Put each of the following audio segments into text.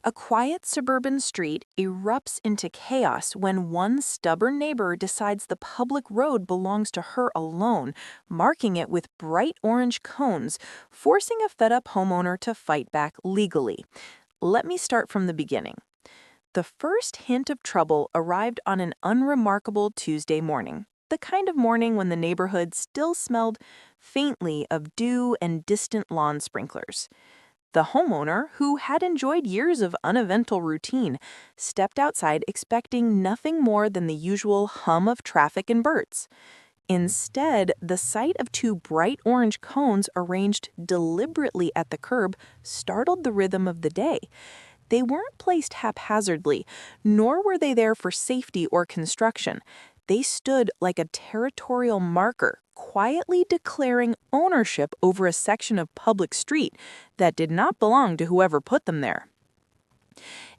A quiet suburban street erupts into chaos when one stubborn neighbor decides the public road belongs to her alone, marking it with bright orange cones, forcing a fed up homeowner to fight back legally. Let me start from the beginning. The first hint of trouble arrived on an unremarkable Tuesday morning, the kind of morning when the neighborhood still smelled faintly of dew and distant lawn sprinklers. The homeowner, who had enjoyed years of uneventful routine, stepped outside expecting nothing more than the usual hum of traffic and birds. Instead, the sight of two bright orange cones arranged deliberately at the curb startled the rhythm of the day. They weren't placed haphazardly, nor were they there for safety or construction. They stood like a territorial marker, quietly declaring ownership over a section of public street that did not belong to whoever put them there.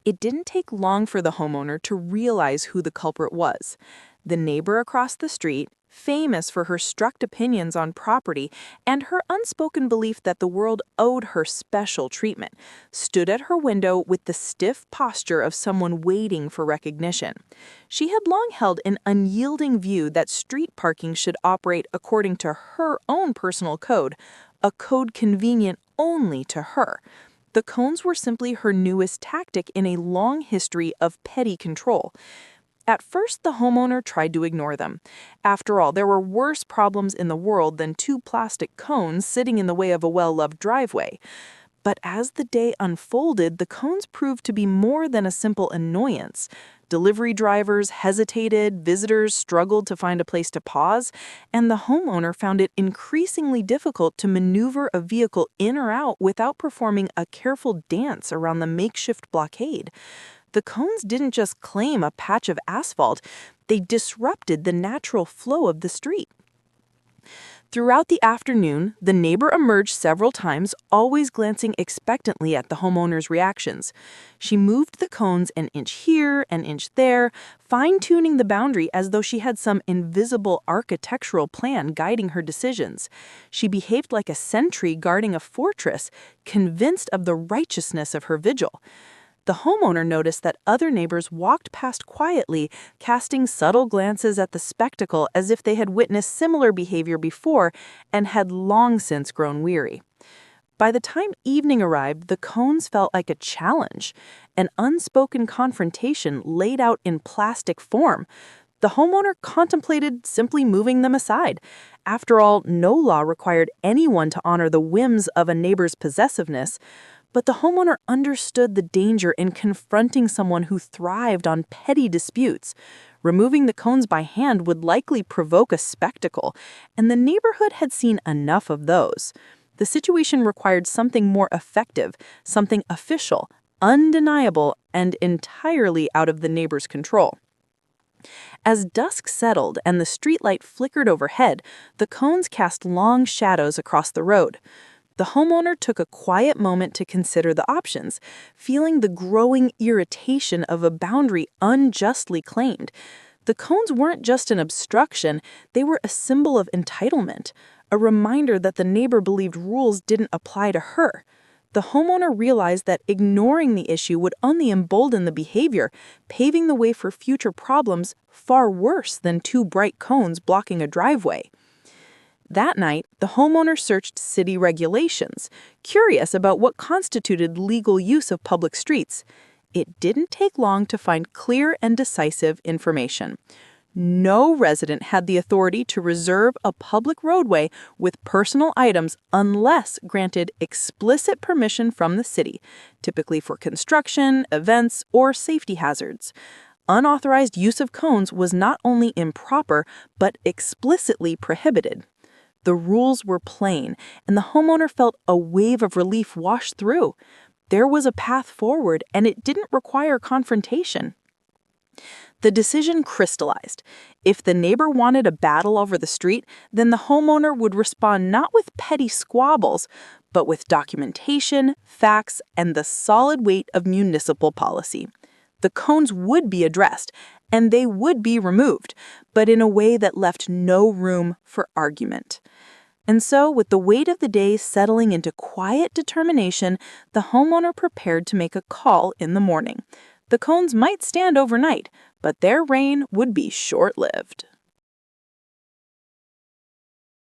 It didn't take long for the homeowner to realize who the culprit was. The neighbor across the street, famous for her strict opinions on property and her unspoken belief that the world owed her special treatment, stood at her window with the stiff posture of someone waiting for recognition. She had long held an unyielding view that street parking should operate according to her own personal code, a code convenient only to her. The cones were simply her newest tactic in a long history of petty control. At first, the homeowner tried to ignore them. After all, there were worse problems in the world than two plastic cones sitting in the way of a well-loved driveway. But as the day unfolded, the cones proved to be more than a simple annoyance. Delivery drivers hesitated, visitors struggled to find a place to pause, and the homeowner found it increasingly difficult to maneuver a vehicle in or out without performing a careful dance around the makeshift blockade. The cones didn't just claim a patch of asphalt, they disrupted the natural flow of the street. Throughout the afternoon, the neighbor emerged several times, always glancing expectantly at the homeowner's reactions. She moved the cones an inch here, an inch there, fine-tuning the boundary as though she had some invisible architectural plan guiding her decisions. She behaved like a sentry guarding a fortress, convinced of the righteousness of her vigil. The homeowner noticed that other neighbors walked past quietly, casting subtle glances at the spectacle as if they had witnessed similar behavior before and had long since grown weary. By the time evening arrived, the cones felt like a challenge, an unspoken confrontation laid out in plastic form. The homeowner contemplated simply moving them aside. After all, no law required anyone to honor the whims of a neighbor's possessiveness. But the homeowner understood the danger in confronting someone who thrived on petty disputes. Removing the cones by hand would likely provoke a spectacle, and the neighborhood had seen enough of those. The situation required something more effective, something official, undeniable, and entirely out of the neighbor's control. As dusk settled and the streetlight flickered overhead, the cones cast long shadows across the road. The homeowner took a quiet moment to consider the options, feeling the growing irritation of a boundary unjustly claimed. The cones weren't just an obstruction, they were a symbol of entitlement, a reminder that the neighbor believed rules didn't apply to her. The homeowner realized that ignoring the issue would only embolden the behavior, paving the way for future problems far worse than two bright cones blocking a driveway. That night, the homeowner searched city regulations, curious about what constituted legal use of public streets. It didn't take long to find clear and decisive information. No resident had the authority to reserve a public roadway with personal items unless granted explicit permission from the city, typically for construction, events, or safety hazards. Unauthorized use of cones was not only improper, but explicitly prohibited. The rules were plain, and the homeowner felt a wave of relief wash through. There was a path forward, and it didn't require confrontation. The decision crystallized. If the neighbor wanted a battle over the street, then the homeowner would respond not with petty squabbles, but with documentation, facts, and the solid weight of municipal policy. The cones would be addressed, and they would be removed, but in a way that left no room for argument. And so, with the weight of the day settling into quiet determination, the homeowner prepared to make a call in the morning. The cones might stand overnight, but their reign would be short-lived.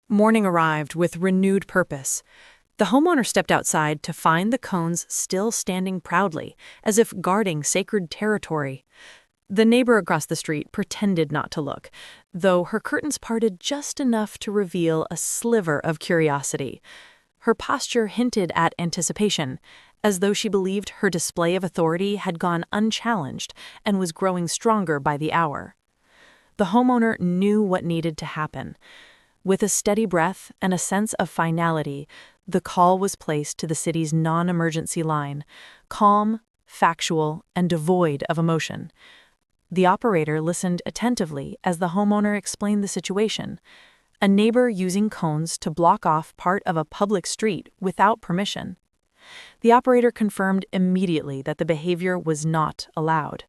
Morning arrived with renewed purpose. The homeowner stepped outside to find the cones still standing proudly, as if guarding sacred territory. The neighbor across the street pretended not to look, though her curtains parted just enough to reveal a sliver of curiosity. Her posture hinted at anticipation, as though she believed her display of authority had gone unchallenged and was growing stronger by the hour. The homeowner knew what needed to happen. With a steady breath and a sense of finality, the call was placed to the city's non-emergency line, calm, factual, and devoid of emotion. The operator listened attentively as the homeowner explained the situation. A neighbor using cones to block off part of a public street without permission. The operator confirmed immediately that the behavior was not allowed.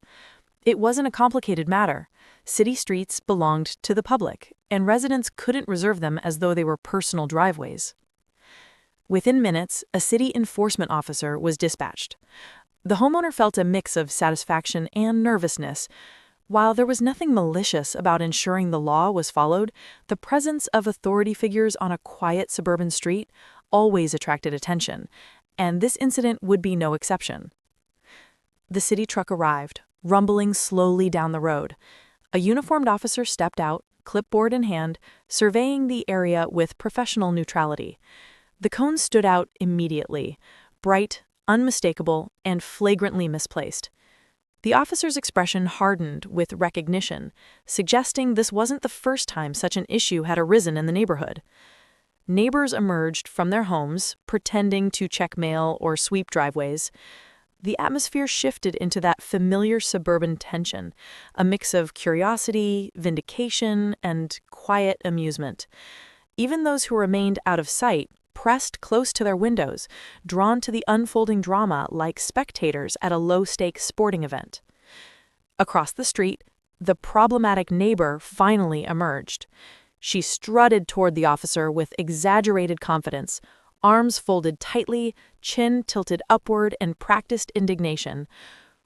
It wasn't a complicated matter. City streets belonged to the public, and residents couldn't reserve them as though they were personal driveways. Within minutes, a city enforcement officer was dispatched. The homeowner felt a mix of satisfaction and nervousness. While there was nothing malicious about ensuring the law was followed, the presence of authority figures on a quiet suburban street always attracted attention, and this incident would be no exception. The city truck arrived, rumbling slowly down the road. A uniformed officer stepped out, clipboard in hand, surveying the area with professional neutrality. The cones stood out immediately, bright, unmistakable, and flagrantly misplaced. The officer's expression hardened with recognition, suggesting this wasn't the first time such an issue had arisen in the neighborhood. Neighbors emerged from their homes, pretending to check mail or sweep driveways. The atmosphere shifted into that familiar suburban tension, a mix of curiosity, vindication, and quiet amusement. Even those who remained out of sight pressed close to their windows, drawn to the unfolding drama like spectators at a low-stakes sporting event. Across the street, the problematic neighbor finally emerged. She strutted toward the officer with exaggerated confidence, arms folded tightly, chin tilted upward in practiced indignation.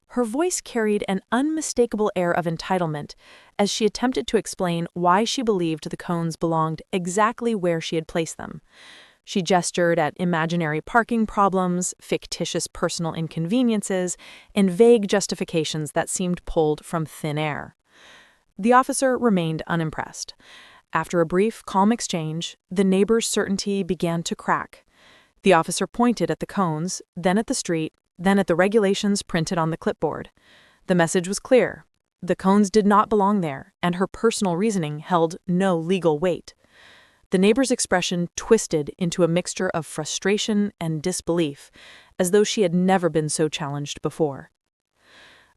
Her voice carried an unmistakable air of entitlement as she attempted to explain why she believed the cones belonged exactly where she had placed them. She gestured at imaginary parking problems, fictitious personal inconveniences, and vague justifications that seemed pulled from thin air. The officer remained unimpressed. After a brief, calm exchange, the neighbor's certainty began to crack. The officer pointed at the cones, then at the street, then at the regulations printed on the clipboard. The message was clear. The cones did not belong there, and her personal reasoning held no legal weight. The neighbor's expression twisted into a mixture of frustration and disbelief, as though she had never been so challenged before.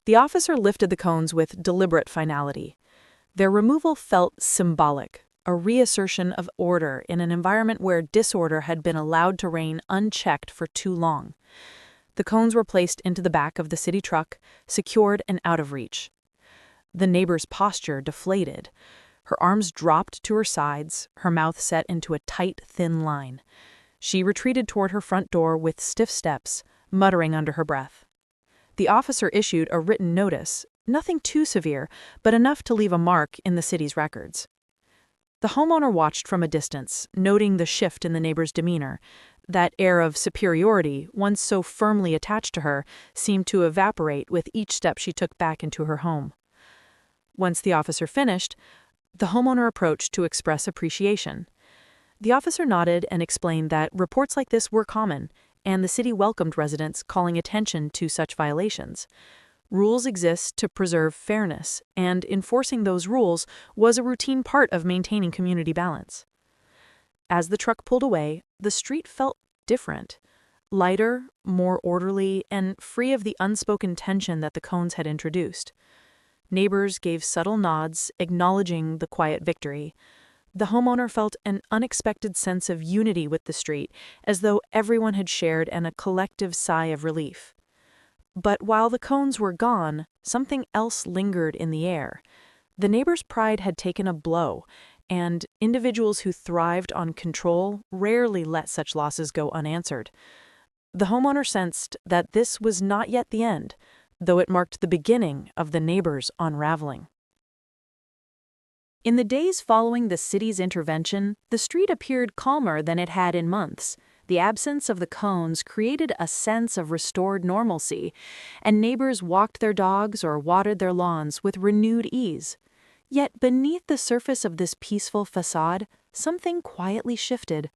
The officer lifted the cones with deliberate finality. Their removal felt symbolic, a reassertion of order in an environment where disorder had been allowed to reign unchecked for too long. The cones were placed into the back of the city truck, secured and out of reach. The neighbor's posture deflated. Her arms dropped to her sides, her mouth set into a tight, thin line. She retreated toward her front door with stiff steps, muttering under her breath. The officer issued a written notice, nothing too severe, but enough to leave a mark in the city's records. The homeowner watched from a distance, noting the shift in the neighbor's demeanor. That air of superiority, once so firmly attached to her, seemed to evaporate with each step she took back into her home. Once the officer finished, the homeowner approached to express appreciation. The officer nodded and explained that reports like this were common, and the city welcomed residents calling attention to such violations. Rules exist to preserve fairness, and enforcing those rules was a routine part of maintaining community balance. As the truck pulled away, the street felt different, lighter, more orderly, and free of the unspoken tension that the cones had introduced. Neighbors gave subtle nods, acknowledging the quiet victory. The homeowner felt an unexpected sense of unity with the street, as though everyone had shared in a collective sigh of relief. But while the cones were gone, something else lingered in the air. The neighbor's pride had taken a blow, and individuals who thrived on control rarely let such losses go unanswered. The homeowner sensed that this was not yet the end, though it marked the beginning of the neighbors' unraveling. In the days following the city's intervention, the street appeared calmer than it had in months. The absence of the cones created a sense of restored normalcy, and neighbors walked their dogs or watered their lawns with renewed ease. Yet beneath the surface of this peaceful facade, something quietly shifted.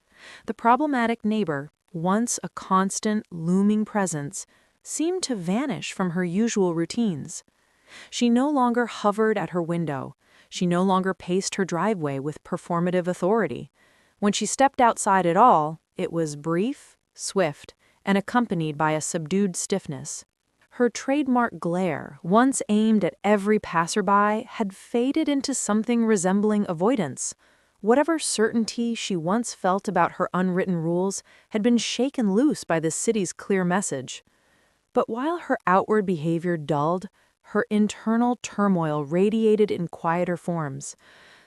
The problematic neighbor, once a constant, looming presence, seemed to vanish from her usual routines. She no longer hovered at her window. She no longer paced her driveway with performative authority. When she stepped outside at all, it was brief, swift, and accompanied by a subdued stiffness. Her trademark glare, once aimed at every passerby, had faded into something resembling avoidance. Whatever certainty she once felt about her unwritten rules had been shaken loose by the city's clear message. But while her outward behavior dulled, her internal turmoil radiated in quieter forms.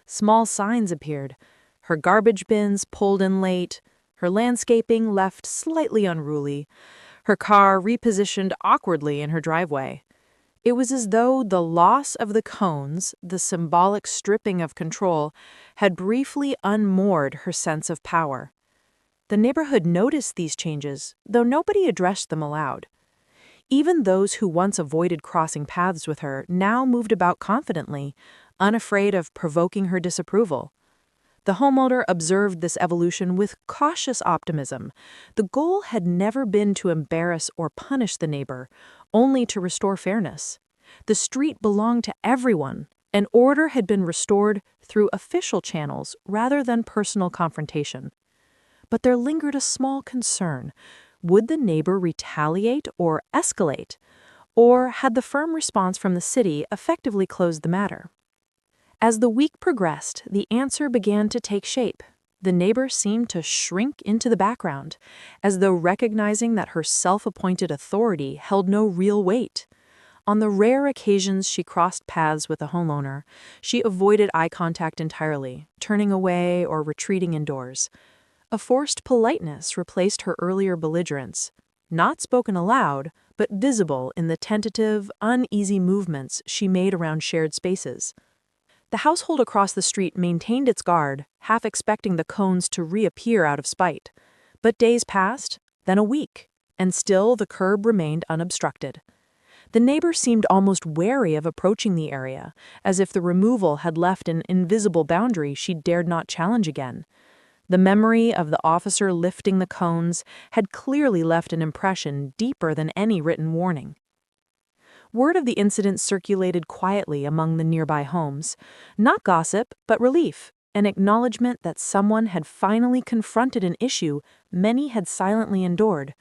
Small signs appeared. Her garbage bins pulled in late, her landscaping left slightly unruly, her car repositioned awkwardly in her driveway. It was as though the loss of the cones, the symbolic stripping of control, had briefly unmoored her sense of power. The neighborhood noticed these changes, though nobody addressed them aloud. Even those who once avoided crossing paths with her now moved about confidently, unafraid of provoking her disapproval. The homeowner observed this evolution with cautious optimism. The goal had never been to embarrass or punish the neighbor, only to restore fairness. The street belonged to everyone, and order had been restored through official channels rather than personal confrontation. But there lingered a small concern. Would the neighbor retaliate or escalate? Or had the firm response from the city effectively closed the matter? As the week progressed, the answer began to take shape. The neighbor seemed to shrink into the background, as though recognizing that her self-appointed authority held no real weight. On the rare occasions she crossed paths with a homeowner, she avoided eye contact entirely, turning away or retreating indoors. A forced politeness replaced her earlier belligerence, not spoken aloud, but visible in the tentative, uneasy movements she made around shared spaces. The household across the street maintained its guard, half expecting the cones to reappear out of spite. But days passed, then a week, and still the curb remained unobstructed. The neighbor seemed almost wary of approaching the area, as if the removal had left an invisible boundary she dared not challenge again. The memory of the officer lifting the cones had clearly left an impression deeper than any written warning. Word of the incident circulated quietly among the nearby homes. Not gossip, but relief, an acknowledgement that someone had finally confronted an issue many had silently endured.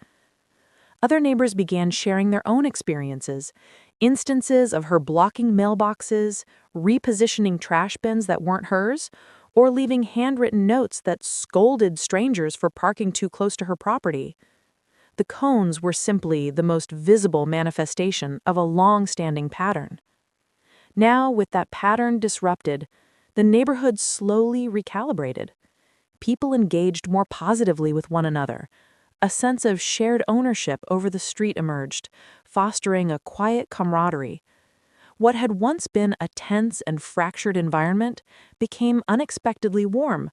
Other neighbors began sharing their own experiences, instances of her blocking mailboxes, repositioning trash bins that weren't hers, or leaving handwritten notes that scolded strangers for parking too close to her property. The cones were simply the most visible manifestation of a long-standing pattern. Now, with that pattern disrupted, the neighborhood slowly recalibrated. People engaged more positively with one another. A sense of shared ownership over the street emerged, fostering a quiet camaraderie. What had once been a tense and fractured environment became unexpectedly warm,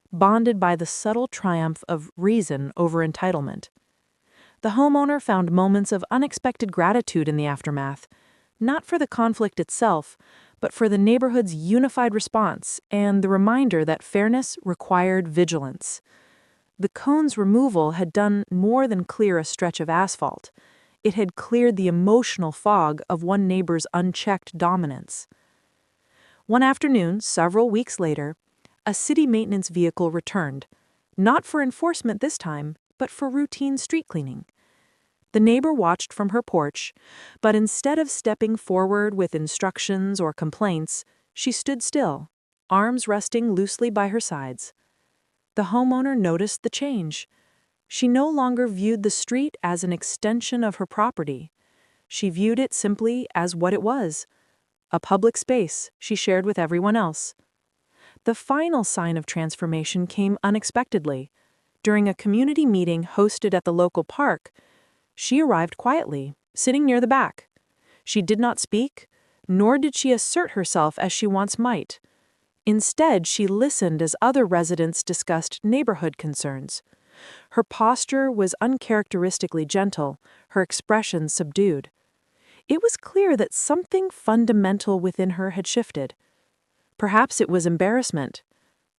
bonded by the subtle triumph of reason over entitlement. The homeowner found moments of unexpected gratitude in the aftermath, not for the conflict itself, but for the neighborhood's unified response and the reminder that fairness required vigilance. The cone's removal had done more than clear a stretch of asphalt. It had cleared the emotional fog of one neighbor's unchecked dominance. One afternoon, several weeks later, a city maintenance vehicle returned, not for enforcement this time, but for routine street cleaning. The neighbor watched from her porch, but instead of stepping forward with instructions or complaints, she stood still, arms resting loosely by her sides. The homeowner noticed the change. She no longer viewed the street as an extension of her property. She viewed it simply as what it was, a public space she shared with everyone else. The final sign of transformation came unexpectedly. During a community meeting hosted at the local park, she arrived quietly, sitting near the back. She did not speak, nor did she assert herself as she once might. Instead, she listened as other residents discussed neighborhood concerns. Her posture was uncharacteristically gentle, her expression subdued. It was clear that something fundamental within her had shifted. Perhaps it was embarrassment.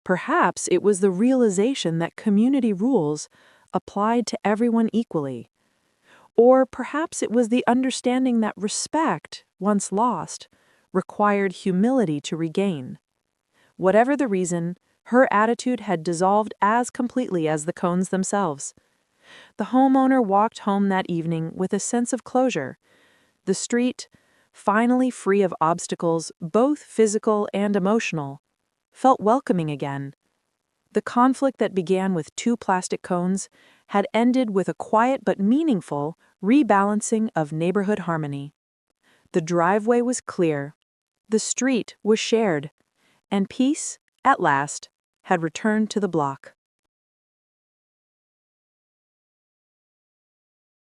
Perhaps it was the realization that community rules applied to everyone equally. Or perhaps it was the understanding that respect, once lost, required humility to regain. Whatever the reason, her attitude had dissolved as completely as the cones themselves. The homeowner walked home that evening with a sense of closure. The street, finally free of obstacles, both physical and emotional, felt welcoming again. The conflict that began with 2 plastic cones had ended with a quiet but meaningful rebalancing of neighborhood harmony. The driveway was clear, the street was shared, and peace, at last, had returned to the block.